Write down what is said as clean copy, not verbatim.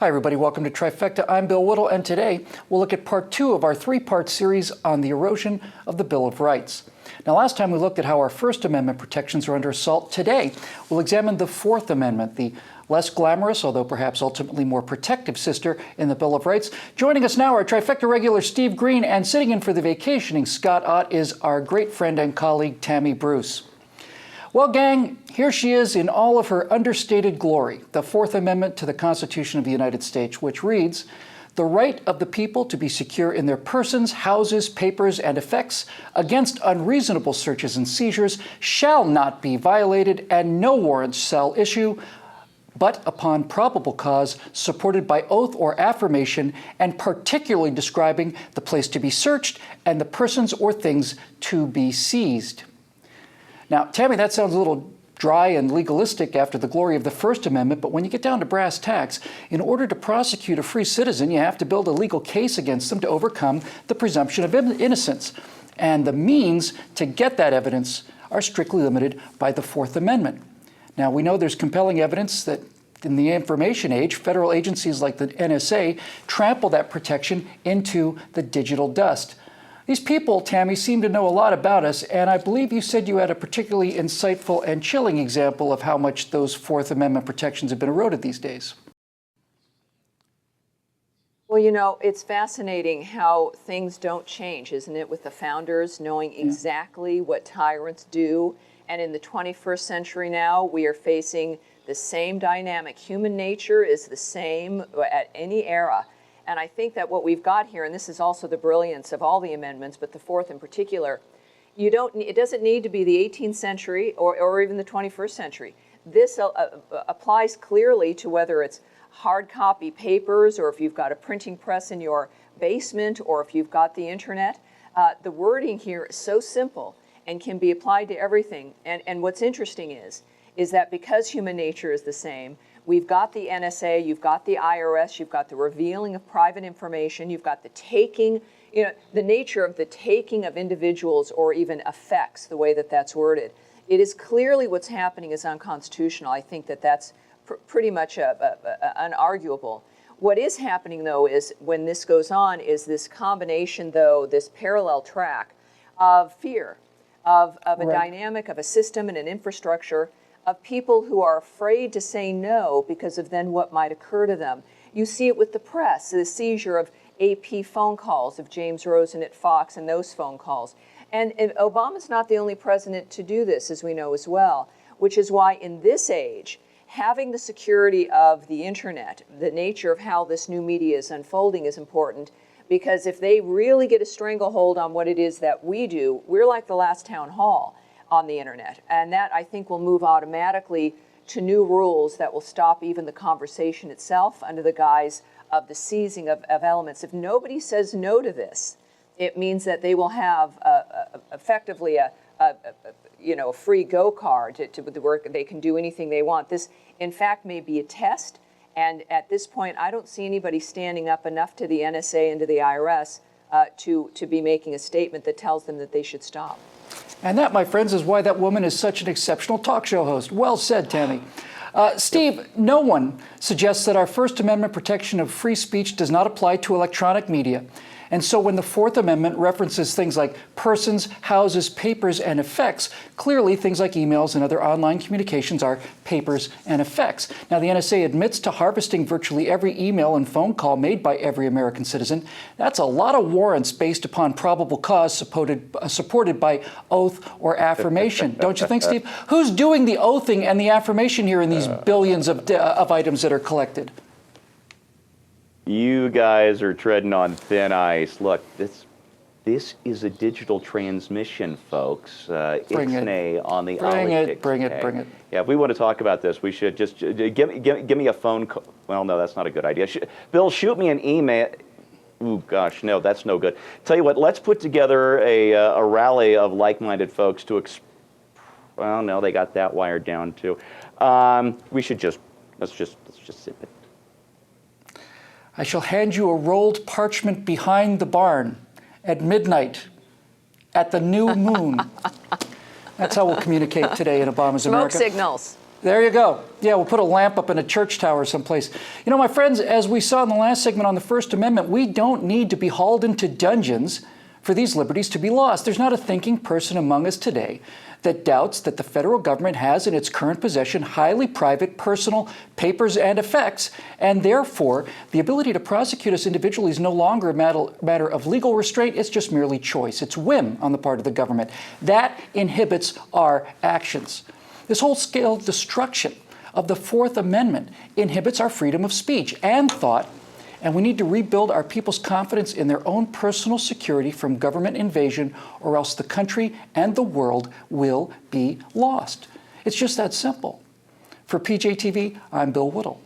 Hi everybody, welcome to Trifecta. I'm Bill Whittle, and today we'll look at part 2 of our 3-part series on the erosion of the Bill of Rights. Now, last time we looked at how our First Amendment protections are under assault. Today, we'll examine the Fourth Amendment, the less glamorous, although perhaps ultimately more protective sister in the Bill of Rights. Joining us now are Trifecta regular Steve Green, and sitting in for the vacationing Scott Ott is our great friend and colleague Tammy Bruce. Well, gang, here she is in all of her understated glory, the Fourth Amendment to the Constitution of the United States, which reads, "The right of the people to be secure in their persons, houses, papers, and effects against unreasonable searches and seizures shall not be violated, and no warrants shall issue, but upon probable cause, supported by oath or affirmation, and particularly describing the place to be searched and the persons or things to be seized." Now, Tammy, that sounds a little dry and legalistic after the glory of the First Amendment, but when you get down to brass tacks, in order to prosecute a free citizen, you have to build a legal case against them to overcome the presumption of innocence. And the means to get that evidence are strictly limited by the Fourth Amendment. Now, we know there's compelling evidence that in the information age, federal agencies like the NSA trample that protection into the digital dust. These people, Tammy, seem to know a lot about us, and I believe you said you had a particularly insightful and chilling example of how much those Fourth Amendment protections have been eroded these days. Well, you know, it's fascinating how things don't change, isn't it, with the founders knowing exactly what tyrants do. And in the 21st century now, we are facing the same dynamic. Human nature is the same at any era. And I think that what we've got here, and this is also the brilliance of all the amendments, but the Fourth in particular, it doesn't need to be the 18th century or even the 21st century. This applies clearly to whether it's hard copy papers or if you've got a printing press in your basement or if you've got the internet. The wording here is so simple and can be applied to everything. And what's interesting is that because human nature is the same, we've got the NSA, you've got the IRS, you've got the revealing of private information, you've got the taking, the nature of the taking of individuals or even effects, the way that that's worded. It is clearly what's happening is unconstitutional. I think that that's pretty much unarguable. What is happening, though, is when this goes on is this combination, though, this parallel track of fear, of a dynamic, of a system and an infrastructure, of people who are afraid to say no because of then what might occur to them. You see it with the press, the seizure of AP phone calls of James Rosen at Fox and those phone calls. And Obama's not the only president to do this, as we know as well, which is why in this age, having the security of the internet, the nature of how this new media is unfolding is important, because if they really get a stranglehold on what it is that we do, we're like the last town hall on the internet. And that, I think, will move automatically to new rules that will stop even the conversation itself under the guise of the seizing of elements. If nobody says no to this, it means that they will have effectively a free go card to the work. They can do anything they want. This, in fact, may be a test. And at this point, I don't see anybody standing up enough to the NSA and to the IRS to be making a statement that tells them that they should stop. And that, my friends, is why that woman is such an exceptional talk show host. Well said, Tammy. Steve, no one suggests that our First Amendment protection of free speech does not apply to electronic media. And so when the Fourth Amendment references things like persons, houses, papers, and effects, clearly things like emails and other online communications are papers and effects. Now, the NSA admits to harvesting virtually every email and phone call made by every American citizen. That's a lot of warrants based upon probable cause supported by oath or affirmation. Don't you think, Steve? Who's doing the oathing and the affirmation here in these billions of items that are collected? You guys are treading on thin ice. Look, this is a digital transmission, folks. Ixnay on the Bring it. Yeah, if we want to talk about this, we should just give me a phone call. Well, no, that's not a good idea. Bill, shoot me an email. Ooh, gosh, no, that's no good. Tell you what, let's put together a rally of like-minded folks to. Well, no, they got that wired down too. We should let's just zip it. I shall hand you a rolled parchment behind the barn at midnight at the new moon. That's how we'll communicate today in Obama's America. Smoke signals. There you go. Yeah, we'll put a lamp up in a church tower someplace. You know, my friends, as we saw in the last segment on the First Amendment, we don't need to be hauled into dungeons for these liberties to be lost. There's not a thinking person among us today that doubts that the federal government has in its current possession highly private, personal papers and effects, and therefore the ability to prosecute us individually is no longer a matter of legal restraint. It's just merely choice. It's whim on the part of the government. That inhibits our actions. This whole-scale destruction of the Fourth Amendment inhibits our freedom of speech and thought, and we need to rebuild our people's confidence in their own personal security from government invasion, or else the country and the world will be lost. It's just that simple. For PJTV, I'm Bill Whittle.